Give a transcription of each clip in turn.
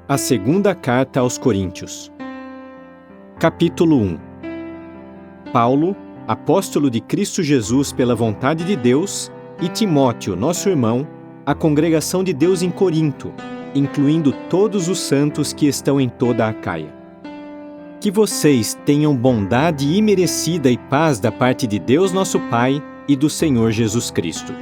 A segunda carta aos Coríntios. Capítulo 1. Paulo, apóstolo de Cristo Jesus pela vontade de Deus, e Timóteo, nosso irmão, à congregação de Deus em Corinto, incluindo todos os santos que estão em toda a Acaia. Que vocês tenham bondade imerecida e paz da parte de Deus nosso Pai e do Senhor Jesus Cristo.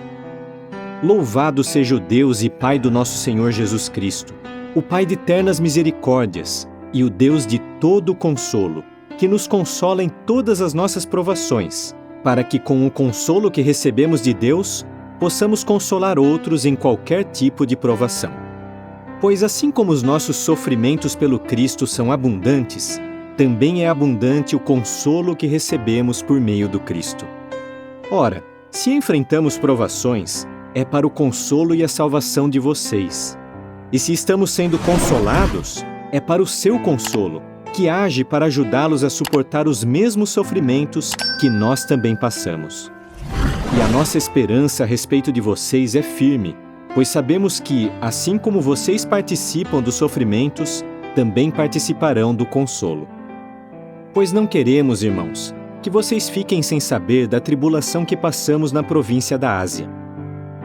Louvado seja o Deus e Pai do nosso Senhor Jesus Cristo, o Pai de eternas misericórdias e o Deus de todo consolo, que nos consola em todas as nossas provações, para que com o consolo que recebemos de Deus, possamos consolar outros em qualquer tipo de provação. Pois assim como os nossos sofrimentos pelo Cristo são abundantes, também é abundante o consolo que recebemos por meio do Cristo. Ora, se enfrentamos provações, é para o consolo e a salvação de vocês. E se estamos sendo consolados, é para o seu consolo, que age para ajudá-los a suportar os mesmos sofrimentos que nós também passamos. E a nossa esperança a respeito de vocês é firme, pois sabemos que, assim como vocês participam dos sofrimentos, também participarão do consolo. Pois não queremos, irmãos, que vocês fiquem sem saber da tribulação que passamos na província da Ásia.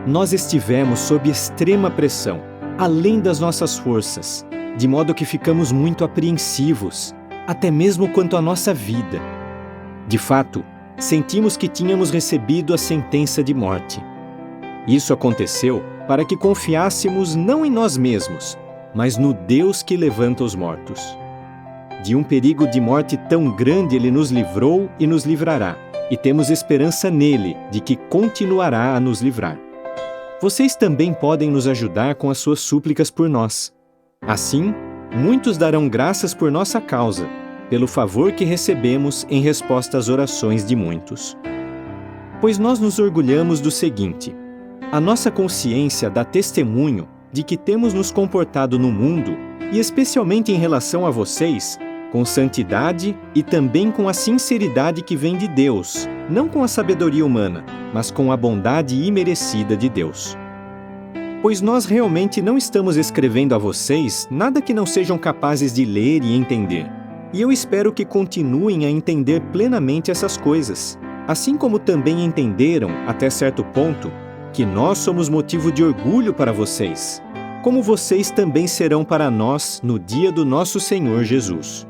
Nós estivemos sob extrema pressão, além das nossas forças, de modo que ficamos muito apreensivos, até mesmo quanto à nossa vida. De fato, sentimos que tínhamos recebido a sentença de morte. Isso aconteceu para que confiássemos não em nós mesmos, mas no Deus que levanta os mortos. De um perigo de morte tão grande Ele nos livrou e nos livrará, e temos esperança nele de que continuará a nos livrar. Vocês também podem nos ajudar com as suas súplicas por nós. Assim, muitos darão graças por nossa causa, pelo favor que recebemos em resposta às orações de muitos. Pois nós nos orgulhamos do seguinte: a nossa consciência dá testemunho de que temos nos comportado no mundo, e especialmente em relação a vocês, com santidade e também com a sinceridade que vem de Deus, não com a sabedoria humana, mas com a bondade imerecida de Deus. Pois nós realmente não estamos escrevendo a vocês nada que não sejam capazes de ler e entender. E eu espero que continuem a entender plenamente essas coisas, assim como também entenderam, até certo ponto, que nós somos motivo de orgulho para vocês, como vocês também serão para nós no dia do nosso Senhor Jesus.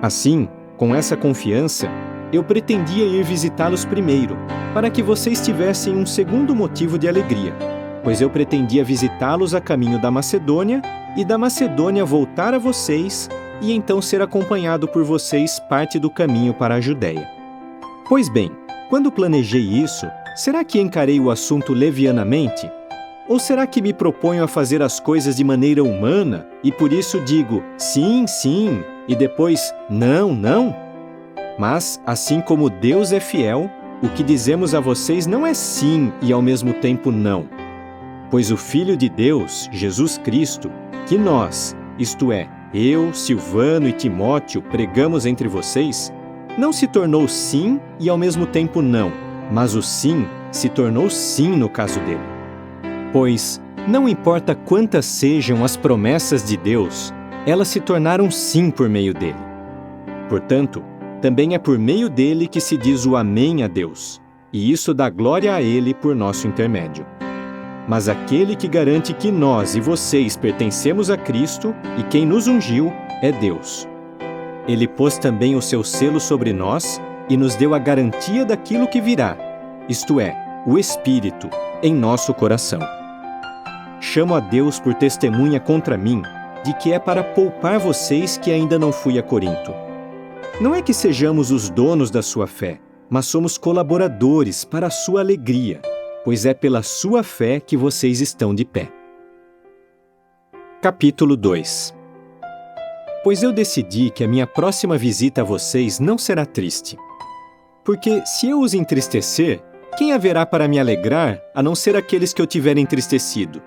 Assim, com essa confiança, eu pretendia ir visitá-los primeiro, para que vocês tivessem um segundo motivo de alegria, pois eu pretendia visitá-los a caminho da Macedônia, e da Macedônia voltar a vocês, e então ser acompanhado por vocês parte do caminho para a Judéia. Pois bem, quando planejei isso, será que encarei o assunto levianamente? Ou será que me proponho a fazer as coisas de maneira humana, e por isso digo sim, sim, e depois não, não? Mas, assim como Deus é fiel, o que dizemos a vocês não é sim e ao mesmo tempo não. Pois o Filho de Deus, Jesus Cristo, que nós, isto é, eu, Silvano e Timóteo, pregamos entre vocês, não se tornou sim e ao mesmo tempo não, mas o sim se tornou sim no caso dele. Pois, não importa quantas sejam as promessas de Deus, elas se tornaram sim por meio dele. Portanto, também é por meio dele que se diz o amém a Deus, e isso dá glória a ele por nosso intermédio. Mas aquele que garante que nós e vocês pertencemos a Cristo e quem nos ungiu é Deus. Ele pôs também o seu selo sobre nós e nos deu a garantia daquilo que virá, isto é, o Espírito, em nosso coração. Chamo a Deus por testemunha contra mim de que é para poupar vocês que ainda não fui a Corinto. Não é que sejamos os donos da sua fé, mas somos colaboradores para a sua alegria, pois é pela sua fé que vocês estão de pé. Capítulo 2. Pois eu decidi que a minha próxima visita a vocês não será triste. Porque se eu os entristecer, quem haverá para me alegrar, a não ser aqueles que eu tiver entristecido?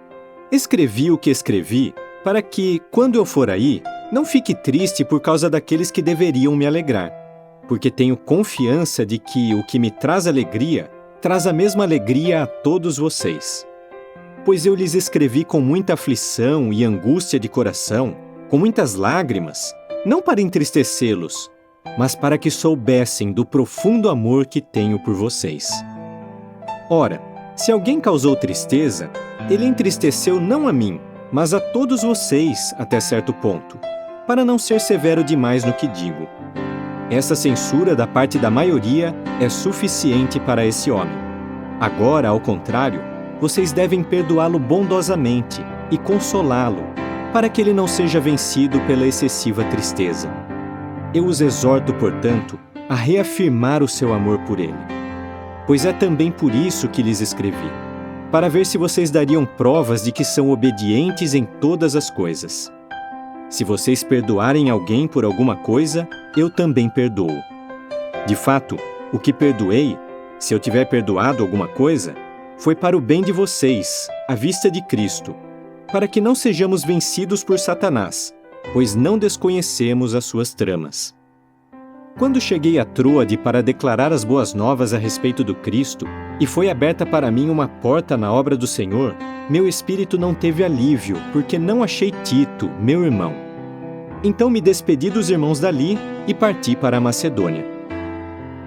Escrevi o que escrevi, para que, quando eu for aí, não fique triste por causa daqueles que deveriam me alegrar, porque tenho confiança de que o que me traz alegria traz a mesma alegria a todos vocês. pois eu lhes escrevi com muita aflição e angústia de coração, com muitas lágrimas, não para entristecê-los, mas para que soubessem do profundo amor que tenho por vocês. Ora, se alguém causou tristeza, ele entristeceu não a mim, mas a todos vocês até certo ponto, para não ser severo demais no que digo. Essa censura da parte da maioria é suficiente para esse homem. Agora, ao contrário, vocês devem perdoá-lo bondosamente e consolá-lo, para que ele não seja vencido pela excessiva tristeza. Eu os exorto, portanto, a reafirmar o seu amor por ele. Pois é também por isso que lhes escrevi, para ver se vocês dariam provas de que são obedientes em todas as coisas. Se vocês perdoarem alguém por alguma coisa, eu também perdoo. De fato, o que perdoei, se eu tiver perdoado alguma coisa, foi para o bem de vocês, à vista de Cristo, para que não sejamos vencidos por Satanás, pois não desconhecemos as suas tramas. Quando cheguei a Troade para declarar as boas novas a respeito do Cristo, e foi aberta para mim uma porta na obra do Senhor, meu espírito não teve alívio, porque não achei Tito, meu irmão. Então me despedi dos irmãos dali e parti para a Macedônia.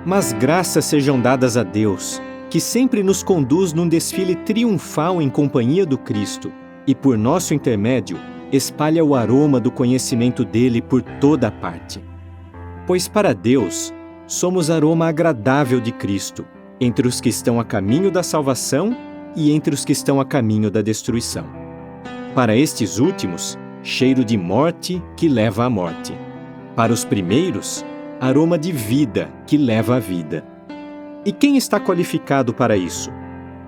Mas graças sejam dadas a Deus, que sempre nos conduz num desfile triunfal em companhia do Cristo, e por nosso intermédio, espalha o aroma do conhecimento dele por toda a parte. Pois para Deus, somos aroma agradável de Cristo, entre os que estão a caminho da salvação e entre os que estão a caminho da destruição. Para estes últimos, cheiro de morte que leva à morte. Para os primeiros, aroma de vida que leva à vida. E quem está qualificado para isso?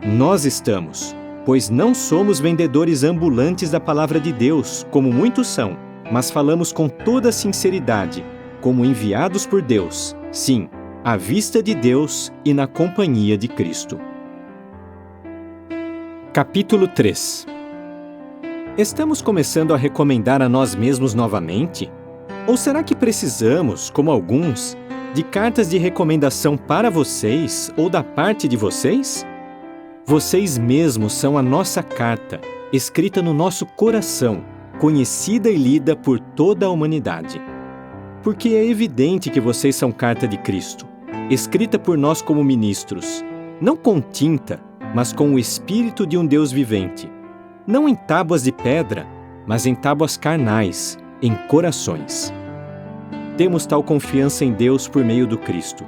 Nós estamos, pois não somos vendedores ambulantes da palavra de Deus, como muitos são, mas falamos com toda sinceridade, como enviados por Deus, sim, à vista de Deus e na companhia de Cristo. Capítulo 3. Estamos começando a recomendar a nós mesmos novamente? Ou será que precisamos, como alguns, de cartas de recomendação para vocês ou da parte de vocês? Vocês mesmos são a nossa carta, escrita no nosso coração, conhecida e lida por toda a humanidade. Porque é evidente que vocês são carta de Cristo, escrita por nós como ministros, não com tinta, mas com o Espírito de um Deus vivente, não em tábuas de pedra, mas em tábuas carnais, em corações. Temos tal confiança em Deus por meio do Cristo.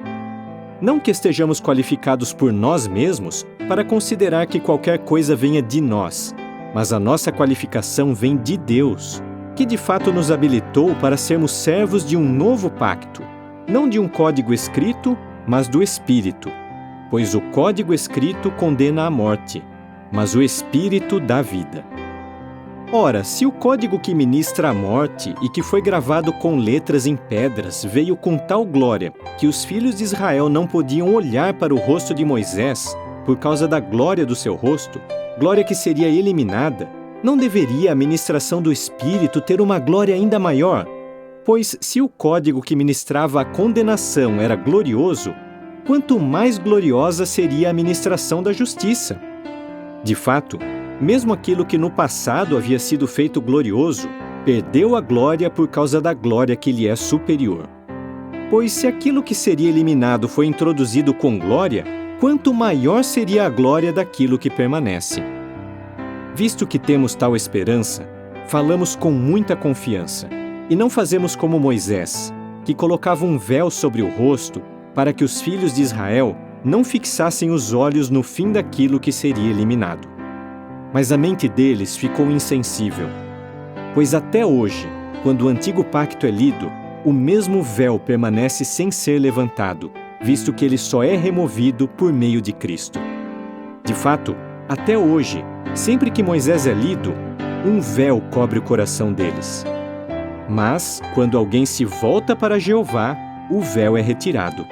Não que estejamos qualificados por nós mesmos para considerar que qualquer coisa venha de nós, mas a nossa qualificação vem de Deus, que de fato nos habilitou para sermos servos de um novo pacto, não de um código escrito, mas do Espírito. Pois o código escrito condena à morte, mas o Espírito dá vida. Ora, se o código que ministra a morte e que foi gravado com letras em pedras veio com tal glória que os filhos de Israel não podiam olhar para o rosto de Moisés por causa da glória do seu rosto, glória que seria eliminada, não deveria a ministração do Espírito ter uma glória ainda maior? Pois se o código que ministrava a condenação era glorioso, quanto mais gloriosa seria a ministração da justiça. De fato, mesmo aquilo que no passado havia sido feito glorioso, perdeu a glória por causa da glória que lhe é superior. Pois se aquilo que seria eliminado foi introduzido com glória, quanto maior seria a glória daquilo que permanece. Visto que temos tal esperança, falamos com muita confiança, e não fazemos como Moisés, que colocava um véu sobre o rosto para que os filhos de Israel não fixassem os olhos no fim daquilo que seria eliminado. Mas a mente deles ficou insensível, pois até hoje, quando o antigo pacto é lido, o mesmo véu permanece sem ser levantado, visto que ele só é removido por meio de Cristo. De fato, até hoje, sempre que Moisés é lido, um véu cobre o coração deles. Mas, quando alguém se volta para Jeová, o véu é retirado.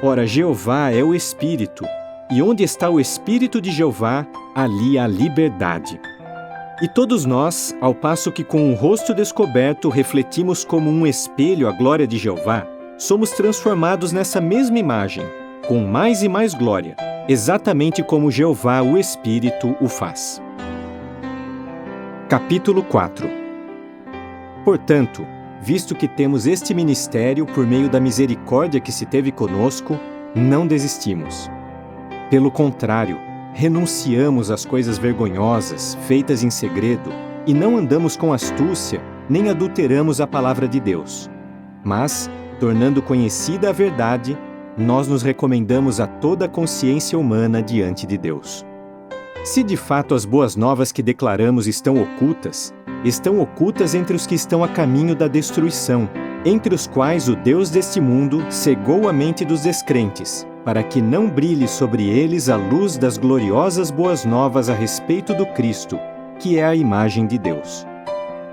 Ora, Jeová é o Espírito, e onde está o Espírito de Jeová, ali há liberdade. E todos nós, ao passo que com o rosto descoberto refletimos como um espelho a glória de Jeová, somos transformados nessa mesma imagem, com mais e mais glória, exatamente como Jeová, o Espírito, o faz. Capítulo 4. Portanto, visto que temos este ministério por meio da misericórdia que se teve conosco, não desistimos. Pelo contrário, renunciamos às coisas vergonhosas, feitas em segredo, e não andamos com astúcia, nem adulteramos a palavra de Deus. Mas, tornando conhecida a verdade, nós nos recomendamos a toda a consciência humana diante de Deus. Se de fato as boas novas que declaramos estão ocultas entre os que estão a caminho da destruição, entre os quais o Deus deste mundo cegou a mente dos descrentes, para que não brilhe sobre eles a luz das gloriosas boas novas a respeito do Cristo, que é a imagem de Deus.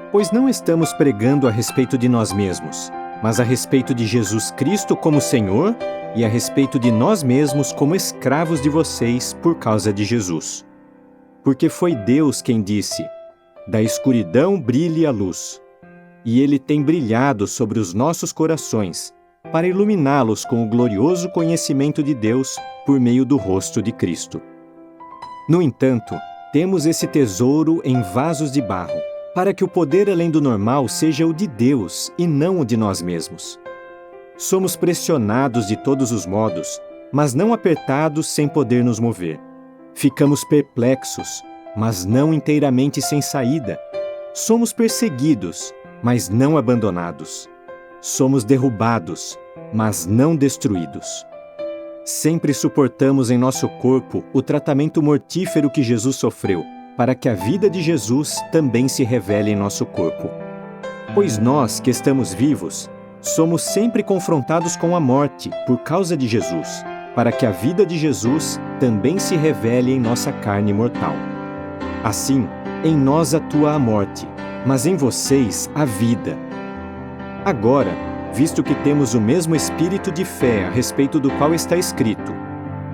Pois não estamos pregando a respeito de nós mesmos, mas a respeito de Jesus Cristo como Senhor e a respeito de nós mesmos como escravos de vocês por causa de Jesus. Porque foi Deus quem disse: da escuridão brilhe a luz. E Ele tem brilhado sobre os nossos corações, para iluminá-los com o glorioso conhecimento de Deus por meio do rosto de Cristo. No entanto, temos esse tesouro em vasos de barro, para que o poder além do normal seja o de Deus e não o de nós mesmos. Somos pressionados de todos os modos, mas não apertados sem poder nos mover. Ficamos perplexos, mas não inteiramente sem saída. Somos perseguidos, mas não abandonados. Somos derrubados, mas não destruídos. Sempre suportamos em nosso corpo o tratamento mortífero que Jesus sofreu, para que a vida de Jesus também se revele em nosso corpo. Pois nós, que estamos vivos, somos sempre confrontados com a morte por causa de Jesus, para que a vida de Jesus também se revele em nossa carne mortal. Assim, em nós atua a morte, mas em vocês a vida. Agora, visto que temos o mesmo espírito de fé a respeito do qual está escrito: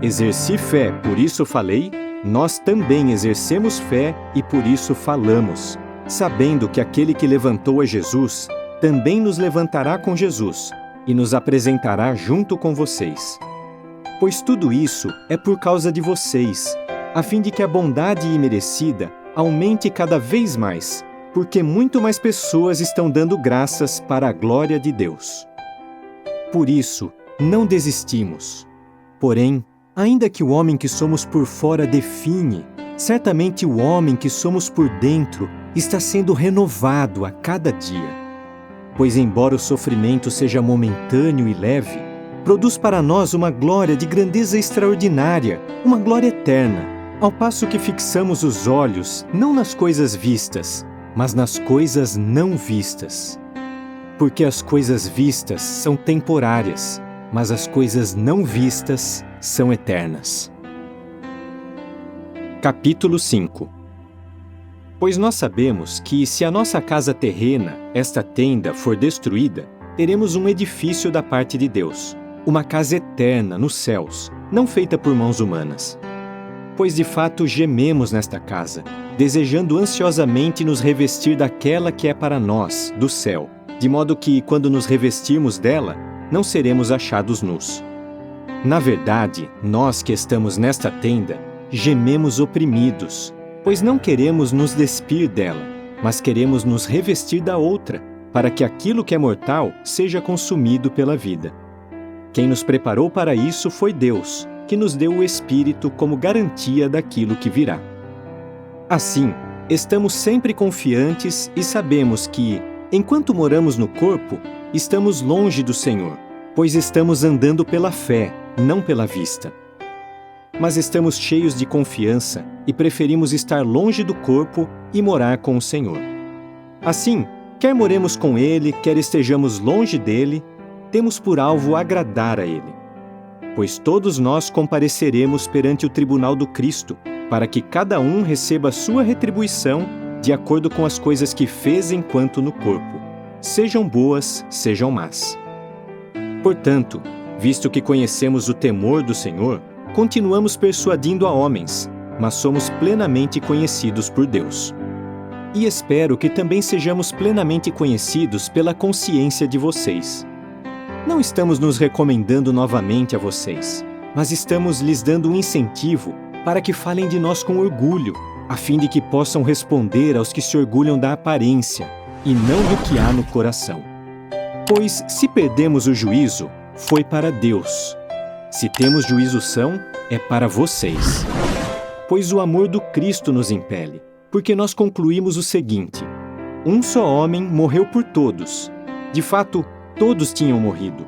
exerci fé, por isso falei, nós também exercemos fé e por isso falamos, sabendo que aquele que levantou a Jesus também nos levantará com Jesus e nos apresentará junto com vocês. Pois tudo isso é por causa de vocês, a fim de que a bondade imerecida aumente cada vez mais, porque muito mais pessoas estão dando graças para a glória de Deus. Por isso, não desistimos. Porém, ainda que o homem que somos por fora define, certamente o homem que somos por dentro está sendo renovado a cada dia. Pois embora o sofrimento seja momentâneo e leve, produz para nós uma glória de grandeza extraordinária, uma glória eterna, ao passo que fixamos os olhos não nas coisas vistas, mas nas coisas não vistas. Porque as coisas vistas são temporárias, mas as coisas não vistas são eternas. Capítulo 5. Pois nós sabemos que, se a nossa casa terrena, esta tenda, for destruída, teremos um edifício da parte de Deus, uma casa eterna nos céus, não feita por mãos humanas. Pois de fato gememos nesta casa, desejando ansiosamente nos revestir daquela que é para nós, do céu, de modo que, quando nos revestirmos dela, não seremos achados nus. Na verdade, nós que estamos nesta tenda, gememos oprimidos, pois não queremos nos despir dela, mas queremos nos revestir da outra, para que aquilo que é mortal seja consumido pela vida. Quem nos preparou para isso foi Deus, que nos deu o Espírito como garantia daquilo que virá. Assim, estamos sempre confiantes e sabemos que, enquanto moramos no corpo, estamos longe do Senhor, pois estamos andando pela fé, não pela vista. Mas estamos cheios de confiança e preferimos estar longe do corpo e morar com o Senhor. Assim, quer moremos com Ele, quer estejamos longe dele, temos por alvo agradar a Ele. Pois todos nós compareceremos perante o tribunal do Cristo, para que cada um receba sua retribuição de acordo com as coisas que fez enquanto no corpo, sejam boas, sejam más. Portanto, visto que conhecemos o temor do Senhor, continuamos persuadindo a homens, mas somos plenamente conhecidos por Deus. E espero que também sejamos plenamente conhecidos pela consciência de vocês. Não estamos nos recomendando novamente a vocês, mas estamos lhes dando um incentivo para que falem de nós com orgulho, a fim de que possam responder aos que se orgulham da aparência e não do que há no coração. Pois, se perdemos o juízo, foi para Deus. Se temos juízo são, é para vocês. Pois o amor do Cristo nos impele, porque nós concluímos o seguinte: um só homem morreu por todos. De fato, todos tinham morrido.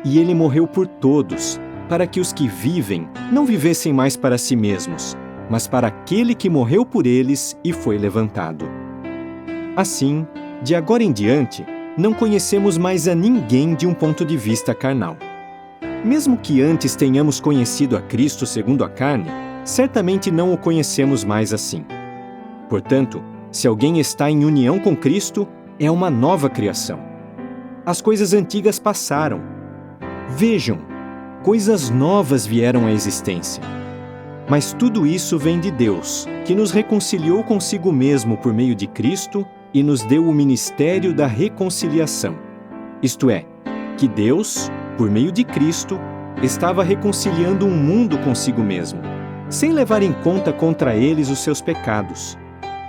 E ele morreu por todos, para que os que vivem não vivessem mais para si mesmos, mas para aquele que morreu por eles e foi levantado. Assim, de agora em diante, não conhecemos mais a ninguém de um ponto de vista carnal. Mesmo que antes tenhamos conhecido a Cristo segundo a carne, certamente não o conhecemos mais assim. Portanto, se alguém está em união com Cristo, é uma nova criação. As coisas antigas passaram. Vejam, coisas novas vieram à existência. Mas tudo isso vem de Deus, que nos reconciliou consigo mesmo por meio de Cristo e nos deu o ministério da reconciliação. Isto é, que Deus, por meio de Cristo, estava reconciliando um mundo consigo mesmo, sem levar em conta contra eles os seus pecados.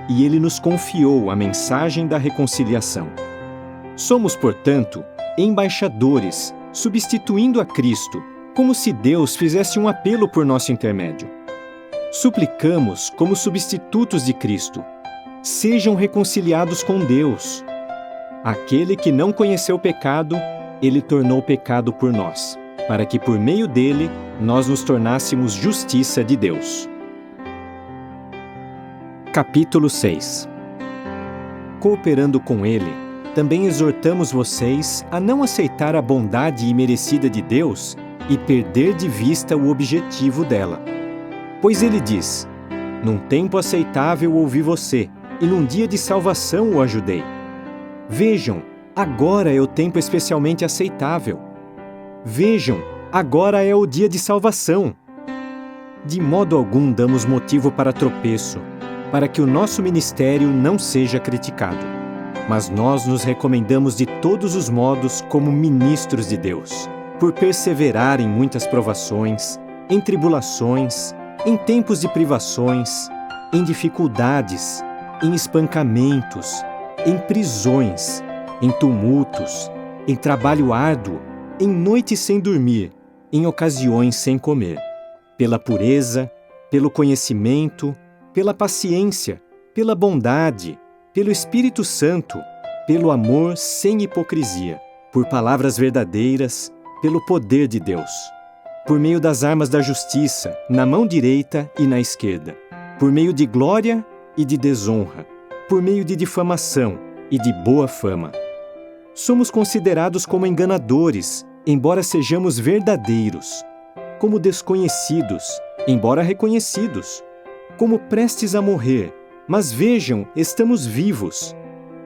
E Ele nos confiou a mensagem da reconciliação. Somos, portanto, embaixadores, substituindo a Cristo, como se Deus fizesse um apelo por nosso intermédio. Suplicamos, como substitutos de Cristo, sejam reconciliados com Deus. Aquele que não conheceu o pecado, Ele tornou pecado por nós, para que por meio dele nós nos tornássemos justiça de Deus. Capítulo 6. Cooperando com Ele, também exortamos vocês a não aceitar a bondade imerecida de Deus e perder de vista o objetivo dela. Pois Ele diz: num tempo aceitável ouvi você, e num dia de salvação o ajudei. Vejam, agora é o tempo especialmente aceitável. Vejam, agora é o dia de salvação. De modo algum damos motivo para tropeço, para que o nosso ministério não seja criticado. Mas nós nos recomendamos de todos os modos como ministros de Deus, por perseverar em muitas provações, em tribulações, em tempos de privações, em dificuldades, em espancamentos, em prisões, em tumultos, em trabalho árduo, em noites sem dormir, em ocasiões sem comer, pela pureza, pelo conhecimento, pela paciência, pela bondade, pelo Espírito Santo, pelo amor sem hipocrisia, por palavras verdadeiras, pelo poder de Deus, por meio das armas da justiça, na mão direita e na esquerda, por meio de glória e de desonra, por meio de difamação e de boa fama. Somos considerados como enganadores, embora sejamos verdadeiros, como desconhecidos, embora reconhecidos, como prestes a morrer, mas vejam, estamos vivos,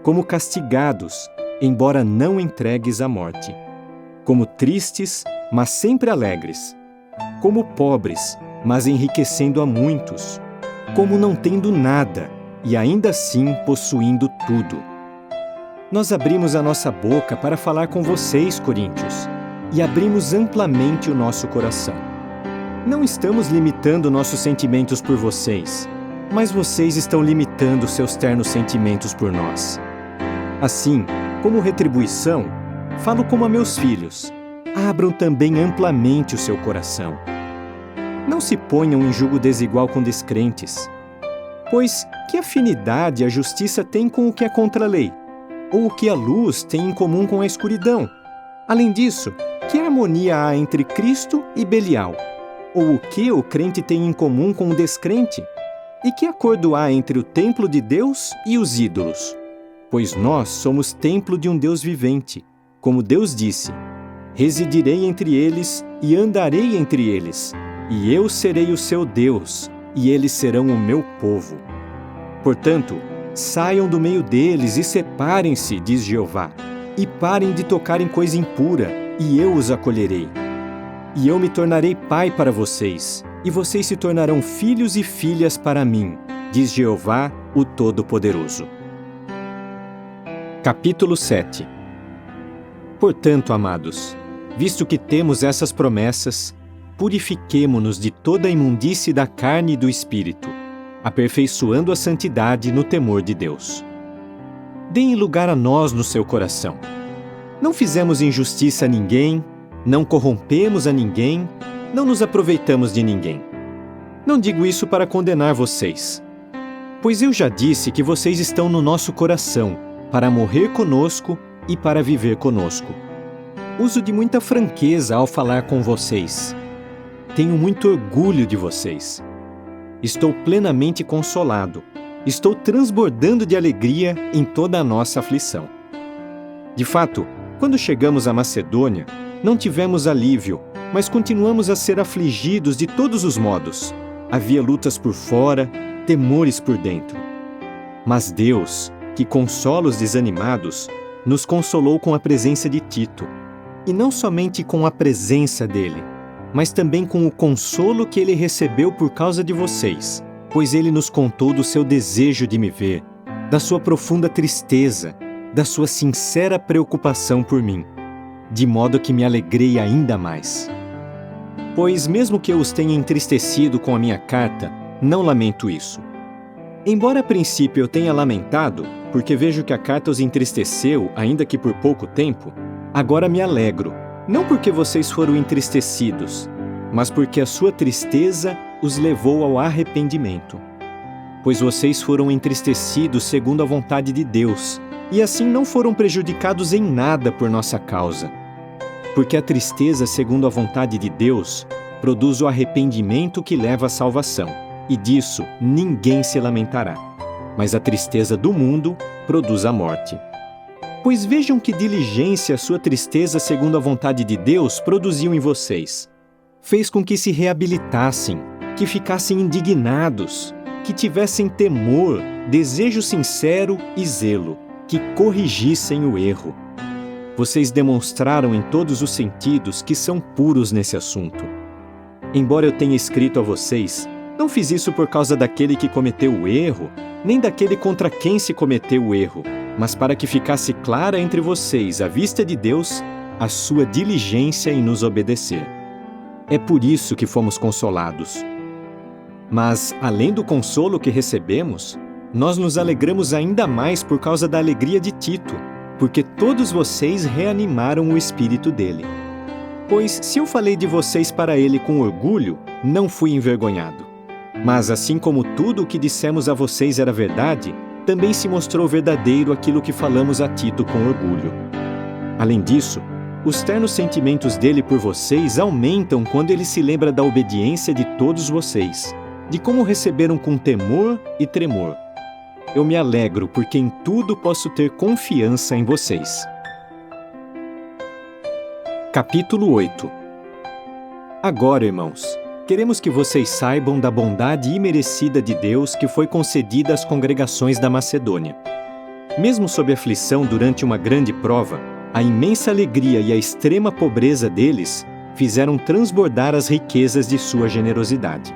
como castigados, embora não entregues à morte, como tristes, mas sempre alegres, como pobres, mas enriquecendo a muitos, como não tendo nada, e ainda assim possuindo tudo. Nós abrimos a nossa boca para falar com vocês, coríntios, e abrimos amplamente o nosso coração. Não estamos limitando nossos sentimentos por vocês, mas vocês estão limitando seus ternos sentimentos por nós. Assim, como retribuição, falo como a meus filhos: abram também amplamente o seu coração. Não se ponham em julgo desigual com descrentes. Pois que afinidade a justiça tem com o que é contra a lei? Ou o que a luz tem em comum com a escuridão? Além disso, que harmonia há entre Cristo e Belial? Ou o que o crente tem em comum com o descrente? E que acordo há entre o templo de Deus e os ídolos? Pois nós somos templo de um Deus vivente. Como Deus disse: residirei entre eles e andarei entre eles, e eu serei o seu Deus, e eles serão o meu povo. Portanto, saiam do meio deles e separem-se, diz Jeová, e parem de tocar em coisa impura, e eu os acolherei. E eu me tornarei pai para vocês, e vocês se tornarão filhos e filhas para mim, diz Jeová, o Todo-Poderoso. Capítulo 7. Portanto, amados, visto que temos essas promessas, purifiquemo-nos de toda a imundície da carne e do espírito, aperfeiçoando a santidade no temor de Deus. Deem lugar a nós no seu coração. Não fizemos injustiça a ninguém, não corrompemos a ninguém, não nos aproveitamos de ninguém. Não digo isso para condenar vocês, pois eu já disse que vocês estão no nosso coração, para morrer conosco e para viver conosco. Uso de muita franqueza ao falar com vocês. Tenho muito orgulho de vocês. Estou plenamente consolado. Estou transbordando de alegria em toda a nossa aflição. De fato, quando chegamos à Macedônia, não tivemos alívio, mas continuamos a ser afligidos de todos os modos. Havia lutas por fora, temores por dentro. Mas Deus, que consola os desanimados, nos consolou com a presença de Tito. E não somente com a presença dele, mas também com o consolo que ele recebeu por causa de vocês, pois ele nos contou do seu desejo de me ver, da sua profunda tristeza, da sua sincera preocupação por mim, de modo que me alegrei ainda mais. Pois mesmo que eu os tenha entristecido com a minha carta, não lamento isso. Embora a princípio eu tenha lamentado, porque vejo que a carta os entristeceu, ainda que por pouco tempo, agora me alegro, não porque vocês foram entristecidos, mas porque a sua tristeza os levou ao arrependimento. Pois vocês foram entristecidos segundo a vontade de Deus, e assim não foram prejudicados em nada por nossa causa. Porque a tristeza segundo a vontade de Deus produz o arrependimento que leva à salvação, e disso ninguém se lamentará. Mas a tristeza do mundo produz a morte. Pois vejam que diligência a sua tristeza segundo a vontade de Deus produziu em vocês. Fez com que se reabilitassem, que ficassem indignados, que tivessem temor, desejo sincero e zelo, que corrigissem o erro. Vocês demonstraram em todos os sentidos que são puros nesse assunto. Embora eu tenha escrito a vocês, não fiz isso por causa daquele que cometeu o erro, nem daquele contra quem se cometeu o erro, mas para que ficasse clara entre vocês, à vista de Deus, a sua diligência em nos obedecer. É por isso que fomos consolados. Mas, além do consolo que recebemos, nós nos alegramos ainda mais por causa da alegria de Tito, porque todos vocês reanimaram o espírito dele. Pois, se eu falei de vocês para ele com orgulho, não fui envergonhado. Mas, assim como tudo o que dissemos a vocês era verdade, também se mostrou verdadeiro aquilo que falamos a Tito com orgulho. Além disso, os ternos sentimentos dele por vocês aumentam quando ele se lembra da obediência de todos vocês, de como receberam com temor e tremor. Eu me alegro porque em tudo posso ter confiança em vocês. Capítulo 8. Agora, irmãos, queremos que vocês saibam da bondade imerecida de Deus que foi concedida às congregações da Macedônia. Mesmo sob aflição durante uma grande prova, a imensa alegria e a extrema pobreza deles fizeram transbordar as riquezas de sua generosidade.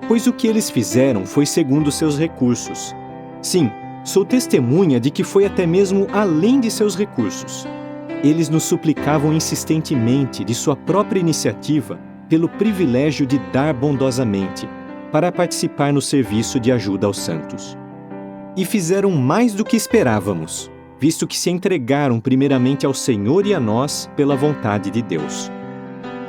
Pois o que eles fizeram foi segundo seus recursos. Sim, sou testemunha de que foi até mesmo além de seus recursos. Eles nos suplicavam insistentemente, de sua própria iniciativa, pelo privilégio de dar bondosamente, para participar no serviço de ajuda aos santos. E fizeram mais do que esperávamos, visto que se entregaram primeiramente ao Senhor e a nós pela vontade de Deus.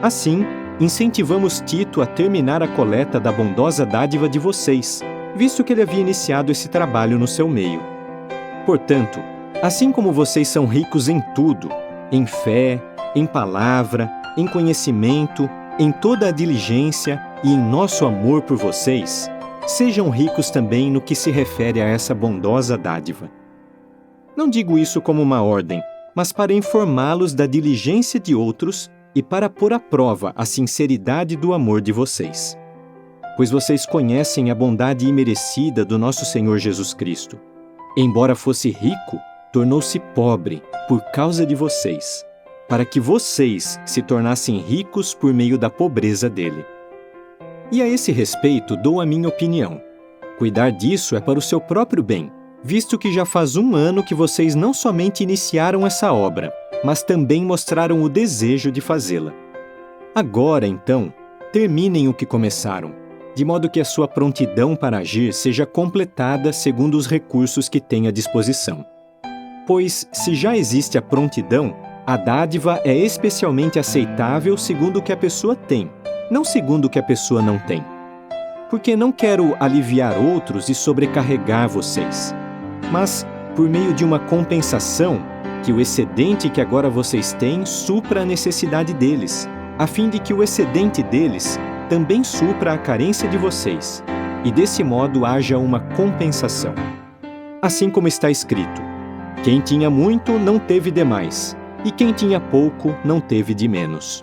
Assim, incentivamos Tito a terminar a coleta da bondosa dádiva de vocês, visto que ele havia iniciado esse trabalho no seu meio. Portanto, assim como vocês são ricos em tudo, em fé, em palavra, em conhecimento, em toda a diligência e em nosso amor por vocês, sejam ricos também no que se refere a essa bondosa dádiva. Não digo isso como uma ordem, mas para informá-los da diligência de outros e para pôr à prova a sinceridade do amor de vocês. Pois vocês conhecem a bondade imerecida do nosso Senhor Jesus Cristo. Embora fosse rico, tornou-se pobre por causa de vocês, para que vocês se tornassem ricos por meio da pobreza dele. E a esse respeito dou a minha opinião. Cuidar disso é para o seu próprio bem, visto que já faz 1 ano que vocês não somente iniciaram essa obra, mas também mostraram o desejo de fazê-la. Agora, então, terminem o que começaram, de modo que a sua prontidão para agir seja completada segundo os recursos que tem à disposição. Pois, se já existe a prontidão, a dádiva é especialmente aceitável segundo o que a pessoa tem, não segundo o que a pessoa não tem. Porque não quero aliviar outros e sobrecarregar vocês, mas, por meio de uma compensação, que o excedente que agora vocês têm supra a necessidade deles, a fim de que o excedente deles também supra a carência de vocês, e desse modo haja uma compensação. Assim como está escrito: quem tinha muito não teve demais, e quem tinha pouco não teve de menos.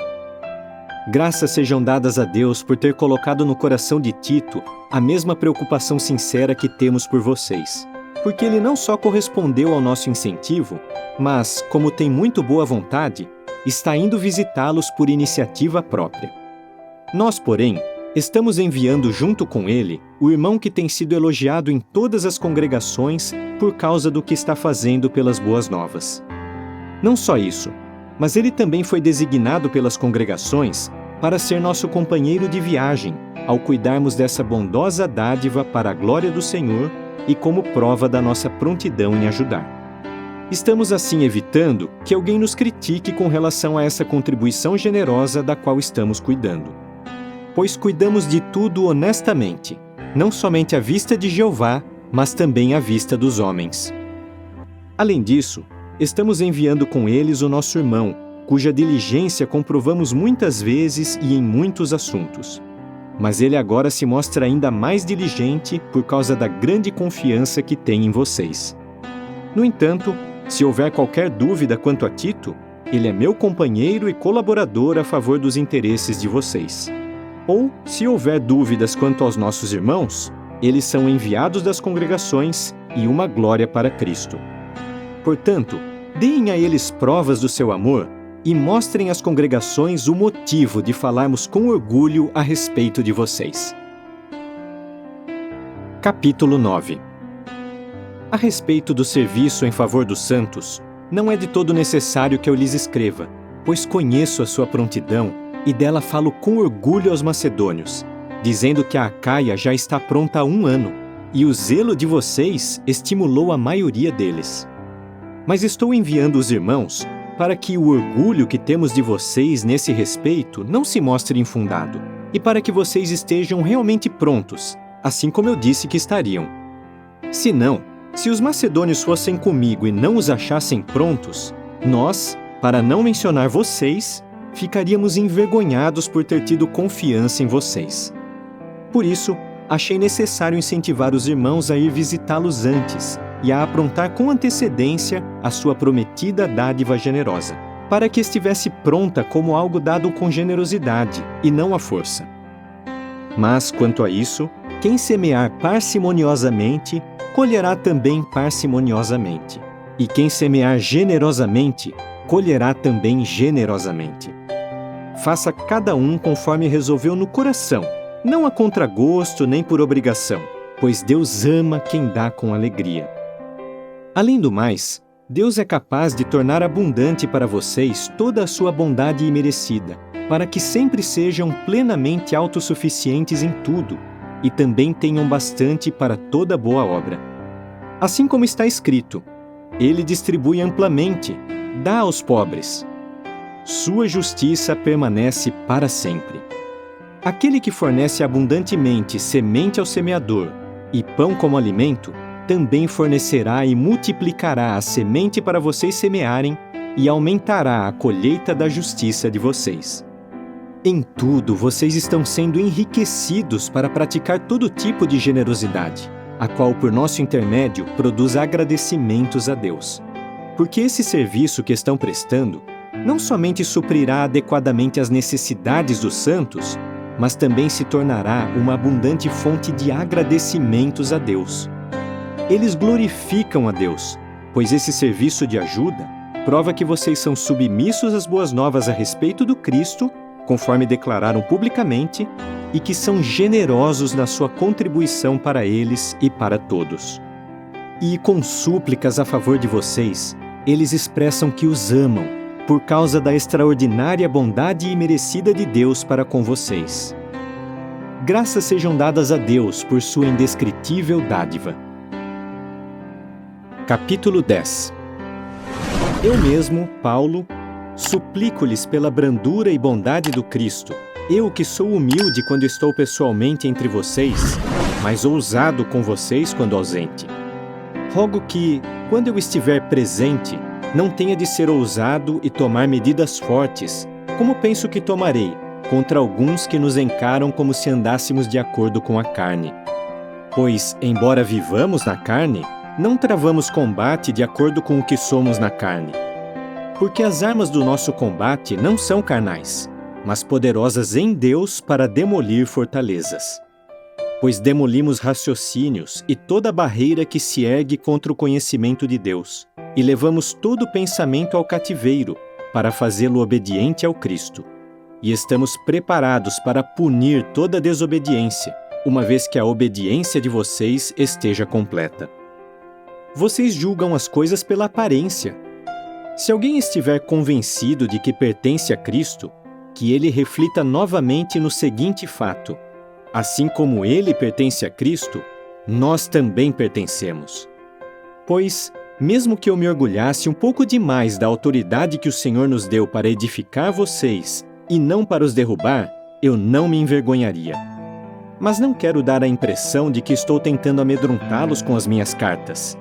Graças sejam dadas a Deus por ter colocado no coração de Tito a mesma preocupação sincera que temos por vocês, porque ele não só correspondeu ao nosso incentivo, mas, como tem muito boa vontade, está indo visitá-los por iniciativa própria. Nós, porém, estamos enviando junto com ele o irmão que tem sido elogiado em todas as congregações por causa do que está fazendo pelas boas novas. Não só isso, mas ele também foi designado pelas congregações para ser nosso companheiro de viagem, ao cuidarmos dessa bondosa dádiva para a glória do Senhor e como prova da nossa prontidão em ajudar. Estamos assim evitando que alguém nos critique com relação a essa contribuição generosa da qual estamos cuidando. Pois cuidamos de tudo honestamente, não somente à vista de Jeová, mas também à vista dos homens. Além disso, estamos enviando com eles o nosso irmão, cuja diligência comprovamos muitas vezes e em muitos assuntos. Mas ele agora se mostra ainda mais diligente por causa da grande confiança que tem em vocês. No entanto, se houver qualquer dúvida quanto a Tito, ele é meu companheiro e colaborador a favor dos interesses de vocês. Ou, se houver dúvidas quanto aos nossos irmãos, eles são enviados das congregações e uma glória para Cristo. Portanto, deem a eles provas do seu amor e mostrem às congregações o motivo de falarmos com orgulho a respeito de vocês. Capítulo 9. A respeito do serviço em favor dos santos, não é de todo necessário que eu lhes escreva, pois conheço a sua prontidão e dela falo com orgulho aos macedônios, dizendo que a Acaia já está pronta há 1 ano, e o zelo de vocês estimulou a maioria deles. Mas estou enviando os irmãos para que o orgulho que temos de vocês nesse respeito não se mostre infundado, e para que vocês estejam realmente prontos, assim como eu disse que estariam. Se não, se os macedônios fossem comigo e não os achassem prontos, nós, para não mencionar vocês, ficaríamos envergonhados por ter tido confiança em vocês. Por isso, achei necessário incentivar os irmãos a ir visitá-los antes e a aprontar com antecedência a sua prometida dádiva generosa, para que estivesse pronta como algo dado com generosidade e não à força. Mas, quanto a isso, quem semear parcimoniosamente, colherá também parcimoniosamente. E quem semear generosamente, colherá também generosamente. Faça cada um conforme resolveu no coração, não a contragosto nem por obrigação, pois Deus ama quem dá com alegria. Além do mais, Deus é capaz de tornar abundante para vocês toda a sua bondade imerecida, para que sempre sejam plenamente autossuficientes em tudo, e também tenham bastante para toda boa obra. Assim como está escrito: Ele distribui amplamente, dá aos pobres. Sua justiça permanece para sempre. Aquele que fornece abundantemente semente ao semeador e pão como alimento, também fornecerá e multiplicará a semente para vocês semearem e aumentará a colheita da justiça de vocês. Em tudo, vocês estão sendo enriquecidos para praticar todo tipo de generosidade, a qual, por nosso intermédio, produz agradecimentos a Deus. Porque esse serviço que estão prestando não somente suprirá adequadamente as necessidades dos santos, mas também se tornará uma abundante fonte de agradecimentos a Deus. Eles glorificam a Deus, pois esse serviço de ajuda prova que vocês são submissos às boas novas a respeito do Cristo, conforme declararam publicamente, e que são generosos na sua contribuição para eles e para todos. E com súplicas a favor de vocês, eles expressam que os amam, por causa da extraordinária bondade imerecida de Deus para com vocês. Graças sejam dadas a Deus por sua indescritível dádiva. Capítulo 10. Eu mesmo, Paulo, suplico-lhes pela brandura e bondade do Cristo, eu que sou humilde quando estou pessoalmente entre vocês, mas ousado com vocês quando ausente. Rogo que, quando eu estiver presente, não tenha de ser ousado e tomar medidas fortes, como penso que tomarei, contra alguns que nos encaram como se andássemos de acordo com a carne. Pois, embora vivamos na carne, não travamos combate de acordo com o que somos na carne. Porque as armas do nosso combate não são carnais, mas poderosas em Deus para demolir fortalezas. Pois demolimos raciocínios e toda barreira que se ergue contra o conhecimento de Deus, e levamos todo pensamento ao cativeiro, para fazê-lo obediente ao Cristo. E estamos preparados para punir toda desobediência, uma vez que a obediência de vocês esteja completa. Vocês julgam as coisas pela aparência. Se alguém estiver convencido de que pertence a Cristo, que ele reflita novamente no seguinte fato: assim como ele pertence a Cristo, nós também pertencemos. Pois, mesmo que eu me orgulhasse um pouco demais da autoridade que o Senhor nos deu para edificar vocês e não para os derrubar, eu não me envergonharia. Mas não quero dar a impressão de que estou tentando amedrontá-los com as minhas cartas.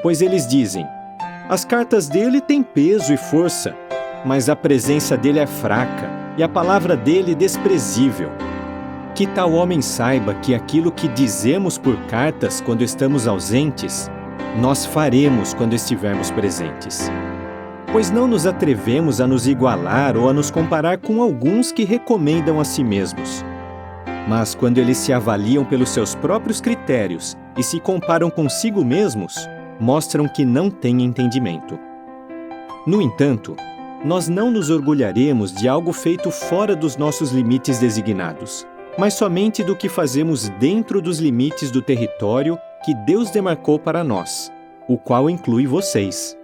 Pois eles dizem: as cartas dele têm peso e força, mas a presença dele é fraca e a palavra dele desprezível. Que tal homem saiba que aquilo que dizemos por cartas quando estamos ausentes, nós faremos quando estivermos presentes. Pois não nos atrevemos a nos igualar ou a nos comparar com alguns que recomendam a si mesmos. Mas quando eles se avaliam pelos seus próprios critérios e se comparam consigo mesmos, mostram que não têm entendimento. No entanto, nós não nos orgulharemos de algo feito fora dos nossos limites designados, mas somente do que fazemos dentro dos limites do território que Deus demarcou para nós, o qual inclui vocês.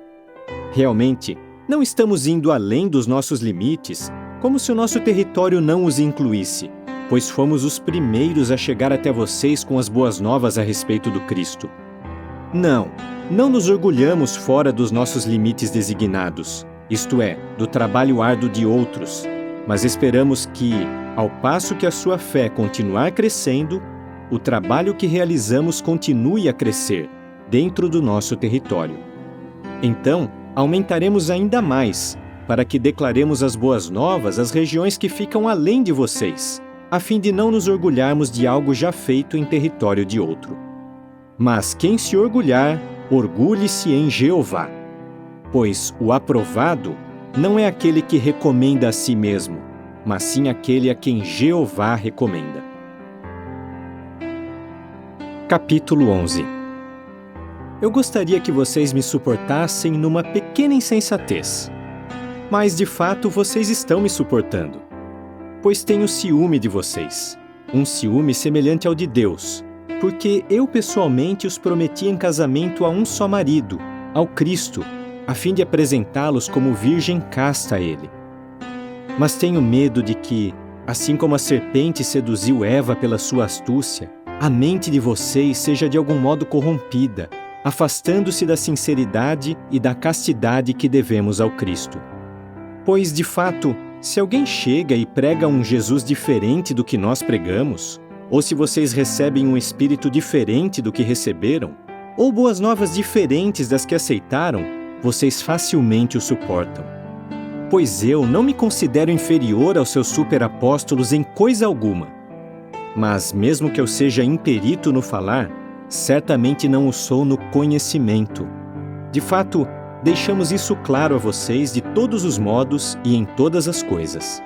Realmente, não estamos indo além dos nossos limites, como se o nosso território não os incluísse, pois fomos os primeiros a chegar até vocês com as boas novas a respeito do Cristo. Não nos orgulhamos fora dos nossos limites designados, isto é, do trabalho árduo de outros, mas esperamos que, ao passo que a sua fé continuar crescendo, o trabalho que realizamos continue a crescer dentro do nosso território. Então, aumentaremos ainda mais, para que declaremos as boas novas às regiões que ficam além de vocês, a fim de não nos orgulharmos de algo já feito em território de outro. Mas quem se orgulhar, orgulhe-se em Jeová, pois o aprovado não é aquele que recomenda a si mesmo, mas sim aquele a quem Jeová recomenda. Capítulo 11. Eu gostaria que vocês me suportassem numa pequena insensatez. Mas, de fato, vocês estão me suportando. Pois tenho ciúme de vocês, um ciúme semelhante ao de Deus, porque eu pessoalmente os prometi em casamento a um só marido, ao Cristo, a fim de apresentá-los como virgem casta a Ele. Mas tenho medo de que, assim como a serpente seduziu Eva pela sua astúcia, a mente de vocês seja de algum modo corrompida, afastando-se da sinceridade e da castidade que devemos ao Cristo. Pois, de fato, se alguém chega e prega um Jesus diferente do que nós pregamos, ou se vocês recebem um espírito diferente do que receberam, ou boas novas diferentes das que aceitaram, vocês facilmente o suportam. Pois eu não me considero inferior aos seus superapóstolos em coisa alguma. Mas, mesmo que eu seja imperito no falar, certamente não o sou no conhecimento. De fato, deixamos isso claro a vocês de todos os modos e em todas as coisas.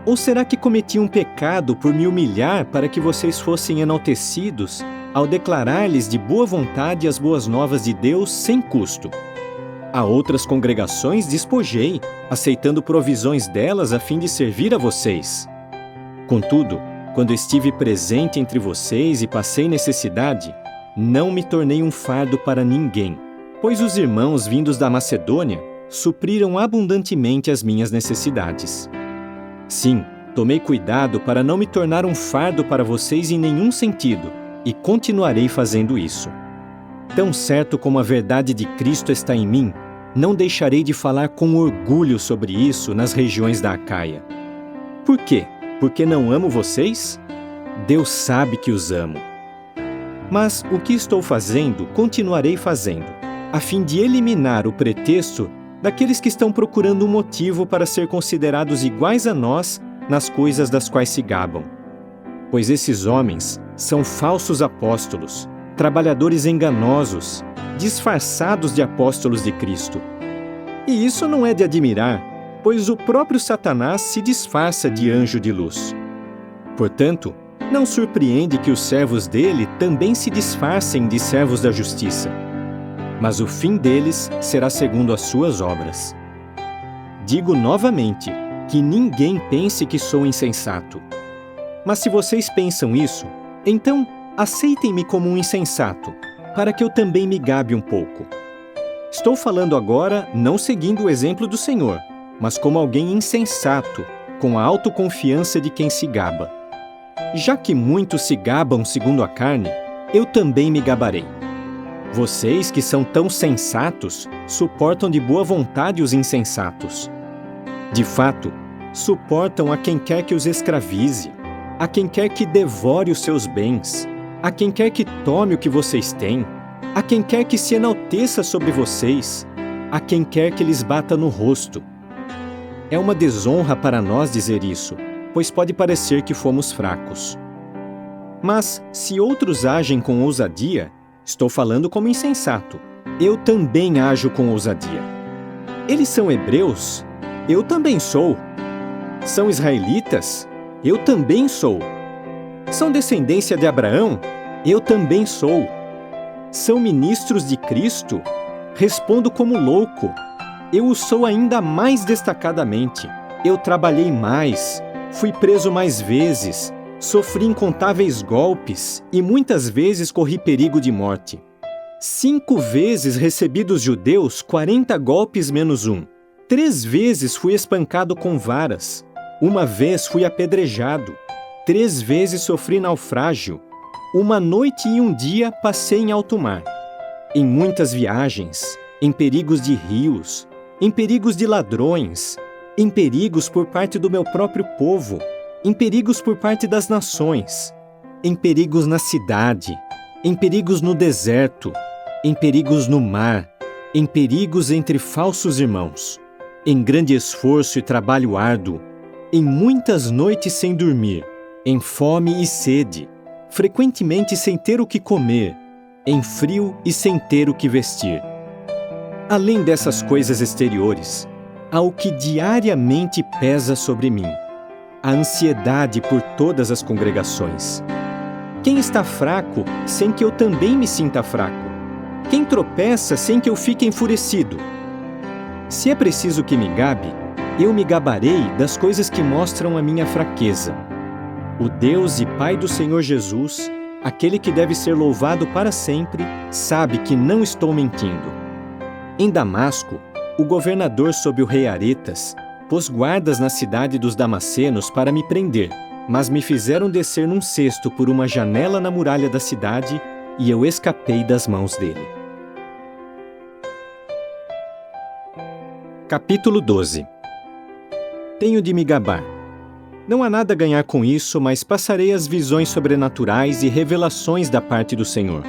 Ou será que cometi um pecado por me humilhar para que vocês fossem enaltecidos ao declarar-lhes de boa vontade as boas novas de Deus sem custo? A outras congregações despojei, aceitando provisões delas a fim de servir a vocês. Contudo, quando estive presente entre vocês e passei necessidade, não me tornei um fardo para ninguém, pois os irmãos vindos da Macedônia supriram abundantemente as minhas necessidades. Sim, Tomei cuidado para não me tornar um fardo para vocês em nenhum sentido, e continuarei fazendo isso. Tão certo como a verdade de Cristo está em mim, não deixarei de falar com orgulho sobre isso nas regiões da Acaia. Por quê? Porque não amo vocês? Deus sabe que os amo. Mas o que estou fazendo, continuarei fazendo, a fim de eliminar o pretexto daqueles que estão procurando um motivo para ser considerados iguais a nós nas coisas das quais se gabam. Pois esses homens são falsos apóstolos, trabalhadores enganosos, disfarçados de apóstolos de Cristo. E isso não é de admirar, pois o próprio Satanás se disfarça de anjo de luz. Portanto, não surpreende que os servos dele também se disfarcem de servos da justiça. Mas o fim deles será segundo as suas obras. Digo novamente que ninguém pense que sou insensato. Mas se vocês pensam isso, então aceitem-me como um insensato, para que eu também me gabe um pouco. Estou falando agora não seguindo o exemplo do Senhor, mas como alguém insensato, com a autoconfiança de quem se gaba. Já que muitos se gabam segundo a carne, eu também me gabarei. Vocês, que são tão sensatos, suportam de boa vontade os insensatos. De fato, suportam a quem quer que os escravize, a quem quer que devore os seus bens, a quem quer que tome o que vocês têm, a quem quer que se enalteça sobre vocês, a quem quer que lhes bata no rosto. É uma desonra para nós dizer isso, pois pode parecer que fomos fracos. Mas, se outros agem com ousadia, estou falando como insensato, eu também ajo com ousadia. Eles são hebreus? Eu também sou. São israelitas? Eu também sou. São descendência de Abraão? Eu também sou. São ministros de Cristo? Respondo como louco. Eu o sou ainda mais destacadamente. Eu trabalhei mais, fui preso mais vezes, sofri incontáveis golpes e muitas vezes corri perigo de morte. 5 vezes recebi dos judeus 40 golpes menos 1. 3 vezes fui espancado com varas. 1 vez fui apedrejado. 3 vezes sofri naufrágio. 1 noite e 1 dia passei em alto mar. Em muitas viagens, em perigos de rios, em perigos de ladrões, em perigos por parte do meu próprio povo, em perigos por parte das nações, em perigos na cidade, em perigos no deserto, em perigos no mar, em perigos entre falsos irmãos, em grande esforço e trabalho árduo, em muitas noites sem dormir, em fome e sede, frequentemente sem ter o que comer, em frio e sem ter o que vestir. Além dessas coisas exteriores, há o que diariamente pesa sobre mim: a ansiedade por todas as congregações. Quem está fraco sem que eu também me sinta fraco? Quem tropeça sem que eu fique enfurecido? Se é preciso que me gabe, eu me gabarei das coisas que mostram a minha fraqueza. O Deus e Pai do Senhor Jesus, aquele que deve ser louvado para sempre, sabe que não estou mentindo. Em Damasco, o governador sob o rei Aretas pôs guardas na cidade dos Damascenos para me prender, mas me fizeram descer num cesto por uma janela na muralha da cidade e eu escapei das mãos dele. Capítulo 12. Tenho de me gabar. Não há nada a ganhar com isso, mas passarei as visões sobrenaturais e revelações da parte do Senhor.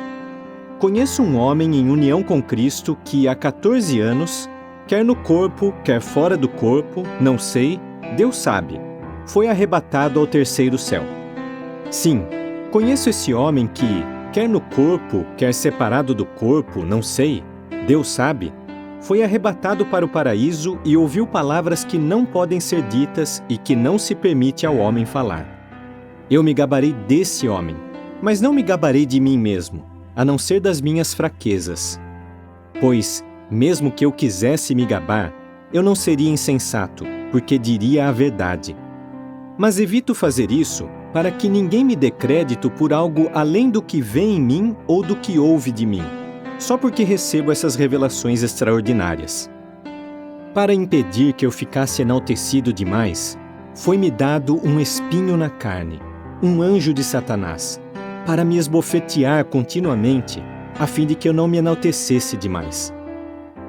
Conheço um homem em união com Cristo que há 14 anos, quer no corpo, quer fora do corpo, não sei, Deus sabe, foi arrebatado ao terceiro céu. Sim, conheço esse homem que, quer no corpo, quer separado do corpo, não sei, Deus sabe, foi arrebatado para o paraíso e ouviu palavras que não podem ser ditas e que não se permite ao homem falar. Eu me gabarei desse homem, mas não me gabarei de mim mesmo, a não ser das minhas fraquezas. Pois, mesmo que eu quisesse me gabar, eu não seria insensato, porque diria a verdade. Mas evito fazer isso para que ninguém me dê crédito por algo além do que vê em mim ou do que ouve de mim, só porque recebo essas revelações extraordinárias. Para impedir que eu ficasse enaltecido demais, foi-me dado um espinho na carne, um anjo de Satanás, para me esbofetear continuamente, a fim de que eu não me enaltecesse demais.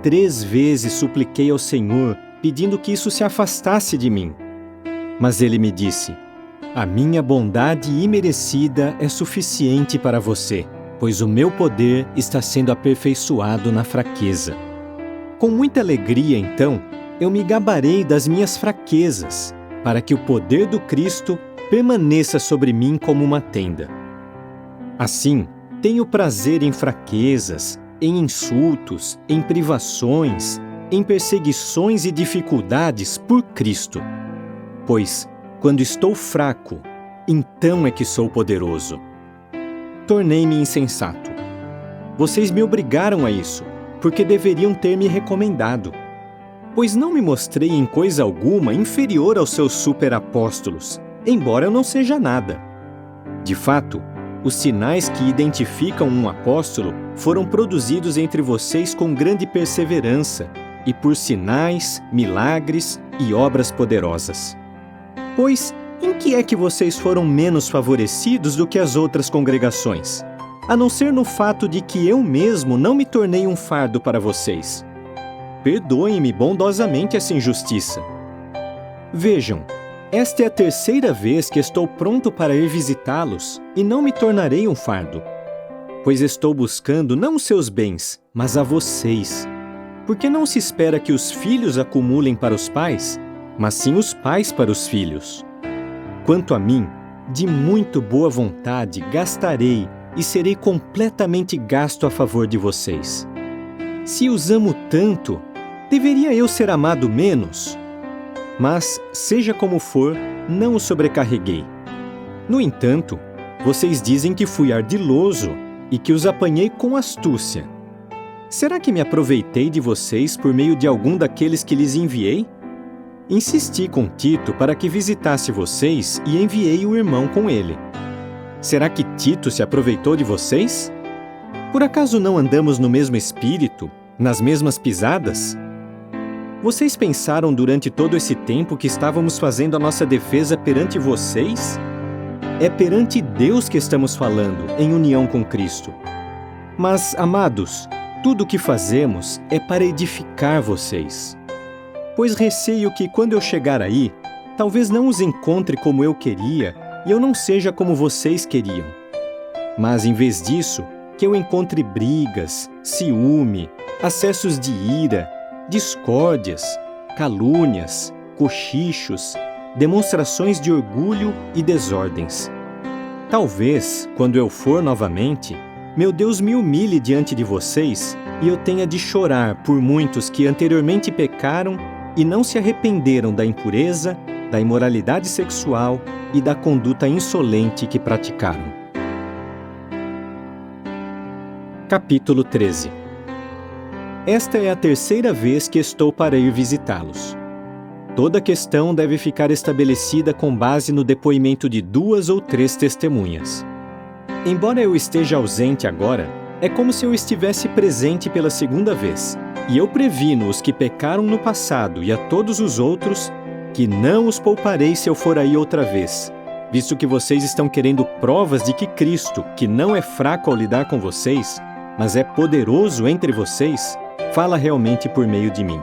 3 vezes supliquei ao Senhor, pedindo que isso se afastasse de mim. Mas ele me disse: a minha bondade imerecida é suficiente para você, pois o meu poder está sendo aperfeiçoado na fraqueza. Com muita alegria, então, eu me gabarei das minhas fraquezas, para que o poder do Cristo permaneça sobre mim como uma tenda. Assim, tenho prazer em fraquezas, em insultos, em privações, em perseguições e dificuldades por Cristo. Pois, quando estou fraco, então é que sou poderoso. Tornei-me insensato. Vocês me obrigaram a isso, porque deveriam ter me recomendado. Pois não me mostrei em coisa alguma inferior aos seus superapóstolos, embora eu não seja nada. De fato, os sinais que identificam um apóstolo foram produzidos entre vocês com grande perseverança, e por sinais, milagres e obras poderosas. Pois, em que é que vocês foram menos favorecidos do que as outras congregações? A não ser no fato de que eu mesmo não me tornei um fardo para vocês. Perdoem-me bondosamente essa injustiça. Vejam, esta é a 3ª vez que estou pronto para ir visitá-los e não me tornarei um fardo. Pois estou buscando não os seus bens, mas a vocês. Porque não se espera que os filhos acumulem para os pais, mas sim os pais para os filhos. Quanto a mim, de muito boa vontade gastarei e serei completamente gasto a favor de vocês. Se os amo tanto, deveria eu ser amado menos? Mas, seja como for, não os sobrecarreguei. No entanto, vocês dizem que fui ardiloso e que os apanhei com astúcia. Será que me aproveitei de vocês por meio de algum daqueles que lhes enviei? Insisti com Tito para que visitasse vocês e enviei o irmão com ele. Será que Tito se aproveitou de vocês? Por acaso não andamos no mesmo espírito, nas mesmas pisadas? Vocês pensaram durante todo esse tempo que estávamos fazendo a nossa defesa perante vocês? É perante Deus que estamos falando, em união com Cristo. Mas, amados, tudo o que fazemos é para edificar vocês. Pois receio que, quando eu chegar aí, talvez não os encontre como eu queria e eu não seja como vocês queriam. Mas, em vez disso, que eu encontre brigas, ciúme, acessos de ira, discórdias, calúnias, cochichos, demonstrações de orgulho e desordens. Talvez, quando eu for novamente, meu Deus me humilhe diante de vocês e eu tenha de chorar por muitos que anteriormente pecaram e não se arrependeram da impureza, da imoralidade sexual e da conduta insolente que praticaram. Capítulo 13. Esta é a 3ª vez que estou para ir visitá-los. Toda questão deve ficar estabelecida com base no depoimento de 2 ou 3 testemunhas. Embora eu esteja ausente agora, é como se eu estivesse presente pela 2ª vez, e eu previno os que pecaram no passado e a todos os outros que não os pouparei se eu for aí outra vez, visto que vocês estão querendo provas de que Cristo, que não é fraco ao lidar com vocês, mas é poderoso entre vocês, fala realmente por meio de mim.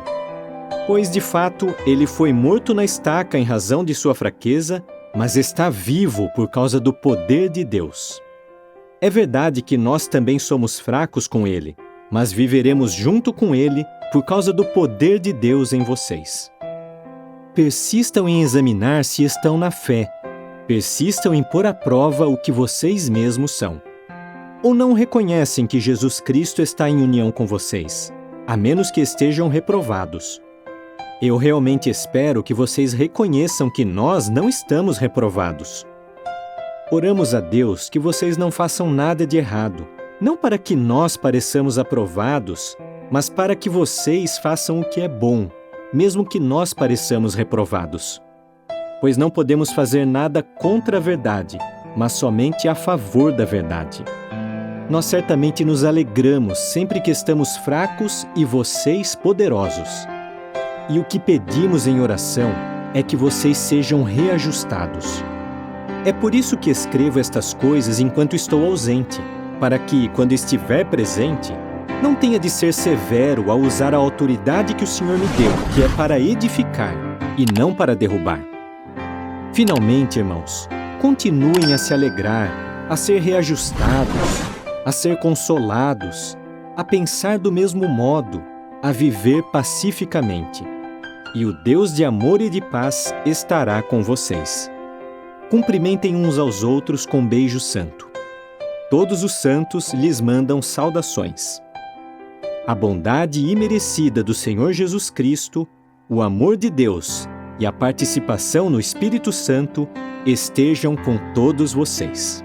Pois, de fato, ele foi morto na estaca em razão de sua fraqueza, mas está vivo por causa do poder de Deus. É verdade que nós também somos fracos com ele, mas viveremos junto com ele por causa do poder de Deus em vocês. Persistam em examinar se estão na fé. Persistam em pôr à prova o que vocês mesmos são. Ou não reconhecem que Jesus Cristo está em união com vocês, a menos que estejam reprovados. Eu realmente espero que vocês reconheçam que nós não estamos reprovados. Oramos a Deus que vocês não façam nada de errado, não para que nós pareçamos aprovados, mas para que vocês façam o que é bom, mesmo que nós pareçamos reprovados. Pois não podemos fazer nada contra a verdade, mas somente a favor da verdade. Nós certamente nos alegramos sempre que estamos fracos e vocês poderosos. E o que pedimos em oração, é que vocês sejam reajustados. É por isso que escrevo estas coisas enquanto estou ausente, para que, quando estiver presente, não tenha de ser severo ao usar a autoridade que o Senhor me deu, que é para edificar e não para derrubar. Finalmente, irmãos, continuem a se alegrar, a ser reajustados, a ser consolados, a pensar do mesmo modo, a viver pacificamente. E o Deus de amor e de paz estará com vocês. Cumprimentem uns aos outros com beijo santo. Todos os santos lhes mandam saudações. A bondade imerecida do Senhor Jesus Cristo, o amor de Deus e a participação no Espírito Santo estejam com todos vocês.